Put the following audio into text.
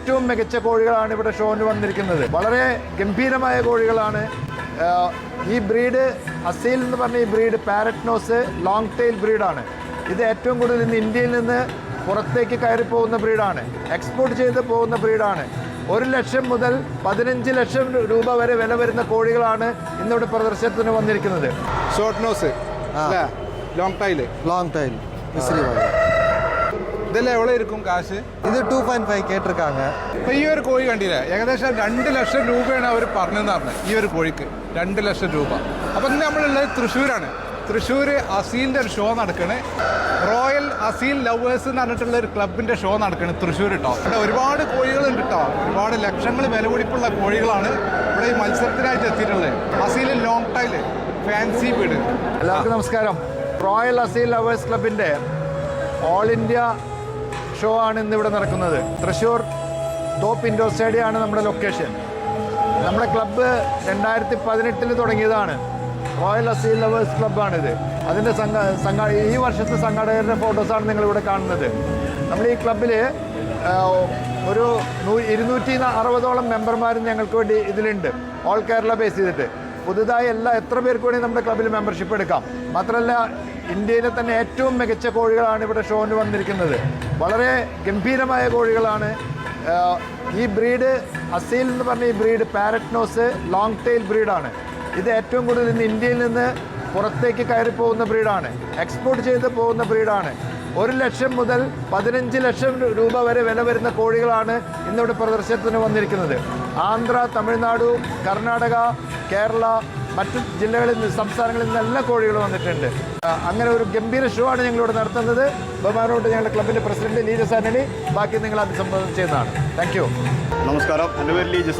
ഏറ്റവും മികച്ച കോഴികളാണ് ഇവിടെ ഷോന് വന്നിരിക്കുന്നത്. വളരെ ഗംഭീരമായ കോഴികളാണ്. ഈ ബ്രീഡ് അസീൽ എന്ന് പറഞ്ഞ ഈ breed parrot nose long tail ബ്രീഡാണ്. ഇത് ഏറ്റവും കൂടുതൽ ഇന്ന് ഇന്ത്യയിൽ നിന്ന് പുറത്തേക്ക് കയറി പോകുന്ന ബ്രീഡാണ്. എക്സ്പോർട്ട് ചെയ്ത് പോകുന്ന ബ്രീഡാണ്. 1 ലക്ഷം മുതൽ 15 ലക്ഷം രൂപ വരെ വില വരുന്ന കോഴികളാണ് ഇന്നിവിടെ പ്രദർശനത്തിന് വന്നിരിക്കുന്നത്. ഷോർട്ട് നോസ്, லாங் டைல் ഇതെല്ലാം എവിടെ ഇരിക്കും കാശ്? இது 2.5 കേട്ടിരിക്കാங்க. ഇപ്പൊ ഈ ഒരു കോഴി കണ്ടില്ലേ, ഏകദേശം 2 ലക്ഷം രൂപയാണ് അവർ പറഞ്ഞതെന്ന് പറഞ്ഞത്. ഈ ഒരു കോഴിക്ക് 2 ലക്ഷം രൂപ. അപ്പൊ ഇന്ന് നമ്മളുള്ളത് തൃശ്ശൂരാണ്. തൃശ്ശൂർ അസീലിൻ്റെ ഒരു ഷോ നടക്കണേ. റോയൽ അസീൽ ലവേഴ്സ് എന്ന് പറഞ്ഞിട്ടുള്ള ഒരു ക്ലബിൻ്റെ ഷോ നടക്കണേ തൃശ്ശൂർ കേട്ടോ. ഇവിടെ ഒരുപാട് കോഴികളുണ്ട് കേട്ടോ. ഒരുപാട് ലക്ഷങ്ങൾ വില പിടിപ്പുള്ള കോഴികളാണ് ഇവിടെ ഈ മത്സരത്തിനായിട്ട് എത്തിയിട്ടുള്ളത്. അസീൽ ലോങ് ടൈല് ഫാൻസി വീട്. എല്ലാവർക്കും നമസ്കാരം. റോയൽ അസീൽ ലവേഴ്സ് ക്ലബിൻ്റെ ഓൾ ഇന്ത്യ ഷോ ആണ് ഇന്നിവിടെ നടക്കുന്നത്. തൃശ്ശൂർ തോപ്പ് ഇൻഡോർ സ്റ്റേഡിയമാണ് നമ്മുടെ ലൊക്കേഷൻ. നമ്മുടെ ക്ലബ്ബ് 2018 തുടങ്ങിയതാണ്. റോയൽ അസീൽ ലവേഴ്സ് ക്ലബ്ബാണിത്. അതിൻ്റെ ഈ വർഷത്തെ സംഘാടകരുടെ ഫോട്ടോസാണ് നിങ്ങളിവിടെ കാണുന്നത്. നമ്മൾ ഈ ക്ലബ്ബിൽ ഒരു 260ഓളം മെമ്പർമാരും ഞങ്ങൾക്ക് വേണ്ടി ഇതിലുണ്ട്. ഓൾ കേരള ബേസ് ചെയ്തിട്ട് പുതുതായി എത്ര പേർക്ക് വേണ്ടി നമ്മുടെ ക്ലബ്ബിൽ മെമ്പർഷിപ്പ് എടുക്കാം. മാത്രമല്ല ഇന്ത്യയിലെ തന്നെ ഏറ്റവും മികച്ച കോഴികളാണ് ഇവിടെ ഷോന് വന്നിരിക്കുന്നത്. വളരെ ഗംഭീരമായ കോഴികളാണ്. ഈ ബ്രീഡ് അസീൽ എന്ന് പറഞ്ഞ ഈ breed parrot nose long tail ബ്രീഡാണ്. ഇത് ഏറ്റവും കൂടുതൽ ഇന്ന് ഇന്ത്യയിൽ നിന്ന് പുറത്തേക്ക് കയറി പോകുന്ന ബ്രീഡാണ്. എക്സ്പോർട്ട് ചെയ്ത് പോകുന്ന ബ്രീഡാണ്. 1 ലക്ഷം മുതൽ 15 ലക്ഷം രൂപ വരെ വില വരുന്ന കോഴികളാണ് ഇന്നിവിടെ പ്രദർശനത്തിന് വന്നിരിക്കുന്നത്. ആന്ധ്ര, തമിഴ്നാട്, കർണാടക, കേരള, മറ്റു ജില്ലകളിൽ സംസ്ഥാനങ്ങളിൽ നിന്ന് എല്ലാ കോഴികളും വന്നിട്ടുണ്ട്. അങ്ങനെ ഒരു ഗംഭീര ഷോ ആണ് ഞങ്ങളിവിടെ നടത്തുന്നത്. ബഹുമാനോട്ട് ഞങ്ങളുടെ ക്ലബിൻ്റെ പ്രസിഡന്റ് ലീജസ് ആന്റണി ബാക്കി നിങ്ങൾ അഭിസംബോധന ചെയ്യുന്നതാണ്. Thank you. നമസ്കാരം, എൻ്റെ പേര് ലീജസ്.